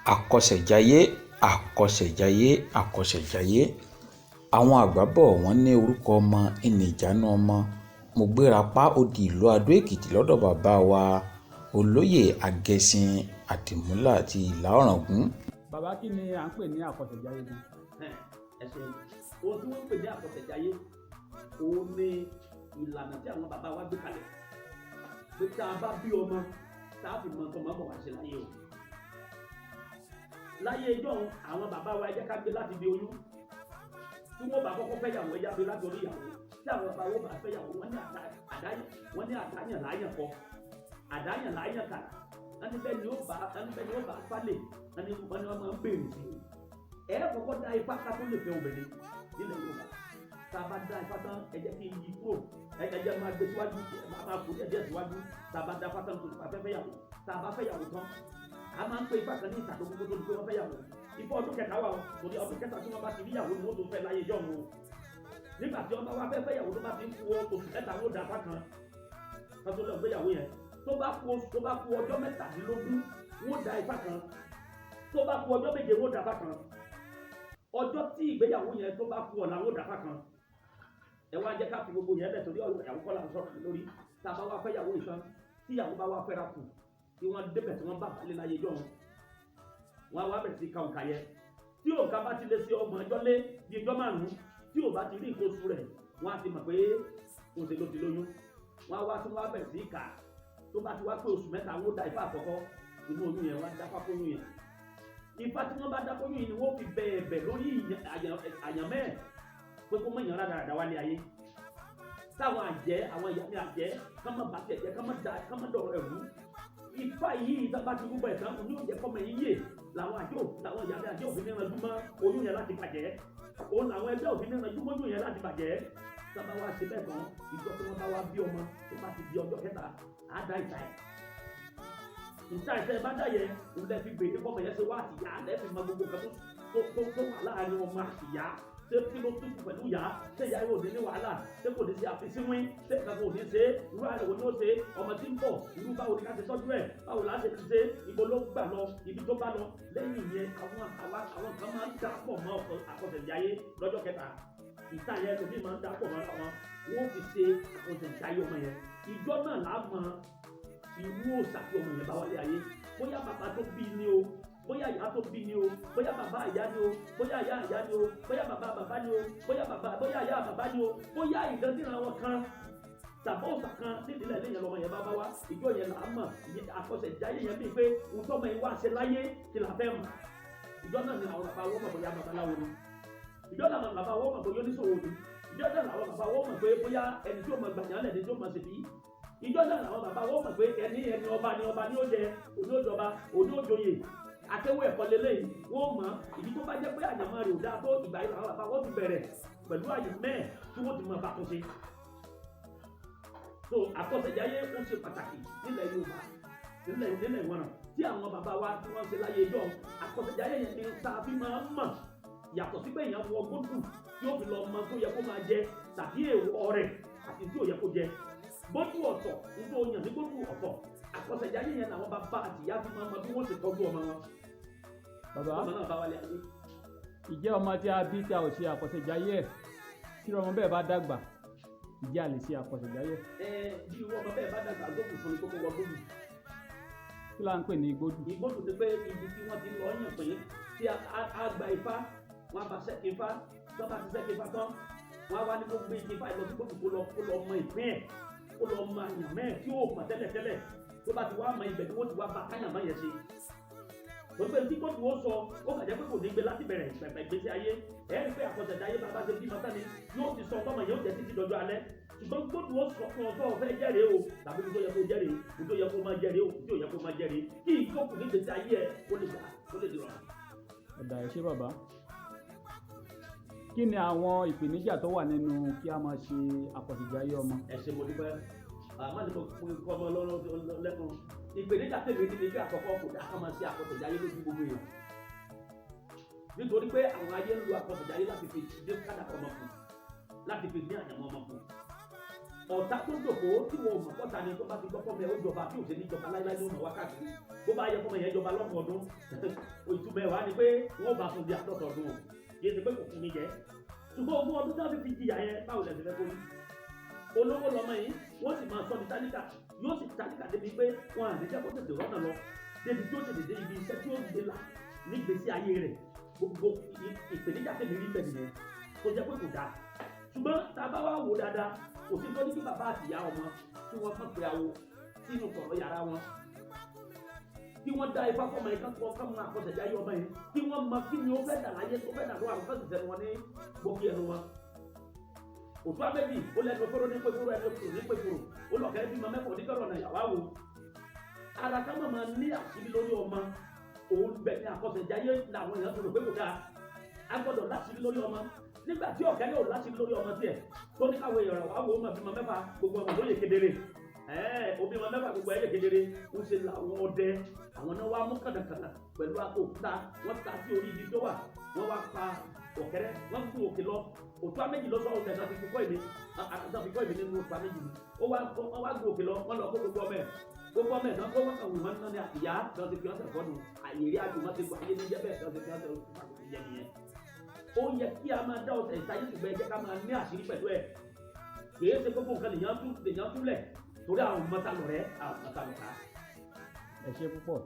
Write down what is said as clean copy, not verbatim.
Àkọsẹ̀jayé, àkọsẹ̀jayé, àkọsẹ̀jayé. Àwọn àgbà bọ̀ wọ́n ní orúkọ ọmọ ìní ìjánu ọmọ. Mo gbéra pa ó di ìlú Adó Èkìtì lọ́dọ̀ bàbá wa olóyè Agẹṣin Àdìmúlà ti Ìlá Ọ̀ràngún. Bàbá, kí ni à ń pè ní àkọsẹ̀jayé gan? Ẹ ṣeun. Ohun tí wọ́n ń pè ní àkọsẹ̀jayé, òun ni ìlànà tí àwọn bàbá wa gbé kalẹ̀ pé tá a bá bí ọmọ tá a fi mọ ọmọ bọ̀ wá ṣe láyé o. Láyé ijọ́ àwọn bàbá wa jẹ́ ká gbé láti di oyún. Tí wọ́n bá kọ́kọ́ fẹ́yàwó ẹja gbé láti orí ìyàwó. Tí àwọn bàbá wọn bá fẹ́yàwó wọ́n ní àdáyàn láyàn kọ, àdáyàn láyàn kàrà. Ẹni bẹ́ẹ̀ ni ó bá falẹ̀, ẹni wọ́n máa ń béèrè sí i. Ẹ kọ́kọ́ dá ipá ká tó lè fẹ́ obìnrin nílẹ̀ Yorùbá. Tá a bá dá ipá tán ẹ jẹ́ kí n yí kúrò, ẹ jẹ́ máa gbé síwájú, máa kú ẹ̀jẹ̀ síwájú. Tá a bá dá ipá tán tó bá fẹ́ fẹ́yàwó, tá a bá fẹ́yàwó tán a máa ń pe ipá kan ní ìtàkùn gbogbo tó di pé wọ́n fẹ́yàwó. Ifá ọdún kẹta wà o, torí ọdún kẹta tí wọ́n bá ti ríyàwó ni wọ́n tó fẹ́ láyé jọ̀hún o. Nígbà tí wọ́n bá wá fẹ́ fẹ́yàwó tó bá ti ń kú oṣù mẹ́ta wọ́n dá apá kan kan tó lọ gbéyàwó yẹn. Tó bá kú ọjọ́ mẹ́tàdínlógún wọ́n dá ipá kan. Tó bá kú ọjọ́ méje wọ́n dá apá kan. Ọjọ́ tí ìgbéyàwó yẹn tó bá kú ọ̀la wọ́n dá apá kan. Ẹ wá jẹ́ ká fi gbogbo yẹn lẹ̀ torí ọ̀rọ̀ ìyàwó kọ́ là ń sọ̀rọ̀ lórí. Tá a bá wá fẹ́yàwó ìṣan tí ìyàwó bá wá fẹ́ra kù tí wọ́n débẹ̀ tí wọ́n bá balẹ̀ láyé jọ̀hún. Wọ́n á wá bẹ̀rẹ̀ sí ka òǹkà yẹn. Tí òǹkà bá ti lé sí ọgbọ̀n ọjọ́ lé bí ọjọ́ márùn-ún tí ò bá ti rí nǹkan oṣù rẹ̀ wọ́n á ti mọ̀ pé oṣù ló ti lóyún. Wọ́n á wá tí wọ́n á bẹ̀rẹ̀ sí kà. Tó bá ti wá pé oṣù mẹ́ta wọ́n dá ifá àkọ́kọ́ inú oyún yẹn wọ́n á dá fáfóyún yẹn. Ifá tí wọ́n bá dá fóyún yìí ni wọ́n fi bẹ̀ẹ̀bẹ̀ lórí àyànmẹ́ pé kó mọ̀ yàn rádaràdà wálé ayé. Táwọn àjẹ́ àwọn ìyá mi àjẹ́ kán mọ̀ bá tiẹ̀ jẹ́ kán mọ̀ dọ̀rọ̀ ẹ̀rú. Ifá yìí tábà ti gbogbo ẹ̀sán òní ò jẹ́ kọ́mọ yìí yè làwọn ìyá mi àjẹ́ òfin níranjú mọ́ oyún yẹn láti bàjẹ́. Òun làwọn ẹgbẹ́ òfin níranjú mọ́ oyún yẹn láti bàjẹ́. Tábà wá ṣe bẹ́ẹ̀ tán ìjọ tí wọ́n bá wá bí ọmọ tó bá ti di ọjọ́ kẹta á dá ìta ẹ̀. Ìta ìṣẹ́ bá dá yẹn òun lẹ́ fi gbèdé fọ́mọ yẹn ṣe wá àtìyá lẹ́ fi mọ gbogbo nǹkan tó wà láàárín ọmọ àtìyá. Ṣé kí ló tún pẹ̀lú ìyá? Ṣé ìyá yóò ní wàhálà? Ṣé kò ní ṣe àfisíwín? Ṣé ìkàkọ̀ ò ní ṣe? Irú àlẹ́ wo ni ó ṣe? Ọmọ tí ń bọ̀, irú báwo ni ká ṣe tọ́jú ẹ̀? Báwo la ṣe ti ṣe? Ibo ló gbà lọ? Ibi tó bá lọ? Lẹ́yìn yẹn, àwọn kan máa ń dàpọ̀ mọ́ àkọsẹ̀jayé lọ́jọ́ kẹta. Ìta yẹn lómi máa ń dàpọ̀ mọ́ àwọn. Wọ́n fi ṣe àkọsẹ̀jayé ọmọ yẹn. Ìjọ náà là á mọ irú òòṣà tí ọmọ yẹn bá wálé ayé. Bóyá bàbá tó bí ni o, bóyá ìyá tó bí ni o, bóyá bàbá ìyá ni o, bóyá ìyá ìyá ni o, bóyá bàbá ni o, bóyá ìyá bàbá ni o, bóyá ìdánsìnà wọn kan tàbí òòṣà kan nídìílẹ̀ lẹ́yìn lọ́mọ yẹn bá wá ìjọ yẹn là á mọ̀ àkọsẹ̀jayé yẹn bíi pé ohun tọ́mọ yẹn wá ṣe láyé kí la fẹ́ mọ̀. Ìjọ náà ni àwọn bàbá wọ́n mọ̀ bóyá babaláwo ni. Ìjọ náà ni bàbá wọ́n mọ̀ bóyá oníṣòwò ni. Ìjọ náà ni àwọn bàbá wọ́n mọ̀ pé bóyá ẹni tí ó mọ̀ gbàyàn lẹ̀ ni tí ó mọ̀ ṣe bí. Ìjọ náà ni àwọn bàbá wọ́n mọ̀ pé ẹni ọba ni ó jẹ òní ó jọba òní ó joyè. Akéwé ẹ̀kọ́ lélẹ́yìn wọ́n mọ̀ ìdí tó bá jẹ́ pé àyàmọ́ rẹ̀ ò dáa tó ìgbà yìí làwọn bàbá wọ́n ti bẹ̀rẹ̀ pẹ̀lú àyàmẹ́ tí wọ́n ti mọ̀ bá tó ṣe. So àkọsẹ̀jayé ó ṣe pàtàkì nílẹ̀ Yorùbá nílẹ̀ ìwọ̀nà tí àwọn bàbá wa tí wọ́n ṣe láyé ẹjọ́ àkọsẹ̀jayé yẹn ni tá a fi máa ń mọ̀ yàtọ̀ sí pé èèyàn wọ gbódù tí ó fi lọ mọ tó yẹ kó máa jẹ tàbí èèwọ̀ rẹ̀ àti tí ò yẹ kó jẹ. Gbódù ọ̀tọ̀ nítorí òyìn ní gbódù ọ̀tọ̀ àkọsẹ̀jayé yẹn làwọn bàbá àti ìyá fi máa mọ bí wọ́n ṣe tọ́jú ọmọ wọn. Bàbá, ọmọ náà bá wálé ayé. Ìjẹ́ ọmọ tí a bí tí a ò ṣe àkọsẹ̀jayé ẹ̀ tí ọmọ bẹ́ẹ̀ bá dàgbà ìjẹ́ a lè ṣe àkọsẹ̀jayé? Bí irú ọmọ bẹ́ẹ̀ bá dàgbà gbódù fún ikú wọ gbódù. Kí la ń pè ní igbódù? Igbódù ti pé ibi tí wọ́n ti lọ yàn pé tí a gba ifá wọ́n bá ṣẹ́kì ifá tó bá ti ṣẹ́kì ifá tán wọ́n á wá ní kó gbé ifá ìlọ sí gbódù kó lọ mọ ìpín ẹ̀ kó lọ mọ àyànmẹ́ tí ó mọ̀ tẹ́lẹ̀tẹ́lẹ̀ tó bá ti wá mọ ibẹ̀ tí wọ́n ti wá bá káyàmọ́ yẹn ṣe. Gbogbo tí gbódù ó sọ ó kàn jẹ́ pé kò ní gbé láti bẹ̀rẹ̀ ìgbésí ayé ẹ̀rí pé àkọsẹ̀jayé bàbá ṣe bímọ sani yóò ti sọ tọ́mọ yóò jẹ́ títí dọjọ́ alẹ́. Ṣùgbọ́n gbódù ó sọ fún ọ̀fẹ́ ọ̀fẹ́ jẹ́rìí o tàbí tó yẹ kó jẹ́rìí tó yẹ kó máa jẹ́rìí o tí ò yẹ kó máa jẹ́rìí kí ìjókòó ní ìgbésí ayé ẹ̀ ó lè dìrọ̀. Ọ̀dà ẹ̀ ṣé bàbá. Kí ni àwọn ìpèníjà tó wà nínú kí a máa ṣe àkọsẹ̀jayé ọmọ? Ẹ ṣé mo dúpẹ́ àmọ́ ní mo kọ́ ọmọ lẹ́nu ìpèníjà tèmi ní ibi àkọ́kọ́ kò dá ká máa ṣe àkọsẹ̀jayé lójú gbogbo èèyàn. Nítorí pé àwọn ayé ń lo àkọsẹ̀jayé láti fi dé kádà ọmọ kù láti fi ní àyàmọ́ ọmọ kù. ọ̀tá tó jòkó tí wọn ò mọ̀ pọ́ta ni tó bá ti gbọ́ fọ́mọ ẹ̀ ó jọba bí òṣèlú jọba láíláí ló mọ̀ wákàtí bó bá yẹ fọ́mọ yẹn jọba lọ́gbọ̀n ọdún ìtumọ̀ ẹ̀ wá ni pé wọ́n bá fún bí àtọ́tọ̀ ọdún o yé ti pé kò fún mi jẹ́ ṣùgbọ́n ogún ọdún tí wọ́n fi jìyà yẹn báwo lẹ̀ ti fẹ́ kórí olówó lọmọ yìí wọ́n sì máa sọ ní tálíkà yóò sì tálíkà débi pé wọn à ní jẹ́ kó tètè rọ́nà lọ débi tí ó tètè dé ibi iṣẹ́ tí ó dé là nígbésí ayé rẹ̀ gbogbo ìpèníjà tèmi rí bẹ́ẹ̀ nìyẹn tó jẹ́ pé kò dáa ṣùgbọ́n tá a bá wá wò dáadáa kò sí tó ní kí bàbá àti ìyá ọmọ tí wọ́n kàn pé awo sínú kọ̀rọ̀ yàrá wọn kí wọ́n dá ifá fọmọ yìí kọ́ kọ́ máa kọ́ sẹ̀dá yé ọmọ yìí kí wọ́n mọ kí ni ó fẹ́ dà láyé tó fẹ́ dà lọ́wọ́ àwọn fẹ́sì sẹ́nu wọn ní gbòógì ẹnu wọn. òtún abẹ́bí ó lẹ́nu fóró ní pépóró ẹnu kúrò ní pépóró ó lọ kẹ́ bímọ mẹ́fọ̀ọ́ ní kọ́rọ̀ náà yàwá wo. ara ká mọ̀ máa ní àṣírí lórí ọmọ òun bẹ̀ ní àkọsẹ̀jáyé làwọn èèyàn tó rò pé kò dáa a gbọ́dọ̀ láṣírí lórí ọmọ nígbà tí ọ̀kẹ́ yóò láṣírí lórí ọmọ tiẹ̀ tó ní káwé èèyàn wá wo ọmọ bímọ mẹ́fà gbogbo ọmọ ló yẹ kedere obi wọn mẹ́fà gbogbo ẹ̀yẹ kedere ń ṣe làwọn ọdẹ àwọn náà wá mú kàdàkàdà pẹ̀lú àtòkúta wọ́n ta sí orí ibi tó wà wọ́n wá pa ọ̀kẹ́rẹ́ wọ́n kú òkè lọ òtún àméjì lọ sọ ọ̀kẹ́ náà fi kọ́ ìmí nínú òtún àméjì ni wọ́n wá gbé òkè lọ wọ́n lọ kó gbogbo ọmọ ẹ̀ náà kó wọ́n kàn wù wọ́n náà ní ìyá kan ti fi ọ̀sẹ̀ fọ́nù àyèrè àjùmọ̀ ti gbà ayé ní jẹ́bẹ̀ kan ti fi ọ̀sẹ̀ yẹ nìyẹn ó yẹ kí a máa dá ọ̀sẹ̀ ìtayé ṣùgbọ́n ẹ jẹ́ ká máa ní àṣírí pẹ̀lú ẹ̀ kìí ṣe gbogbo nǹkan lèèyàn túlẹ̀ torí àwọn mọ́tàlọ́rẹ́ àwọn mọ́tàlọ́ta. ẹ ṣé púpọ̀.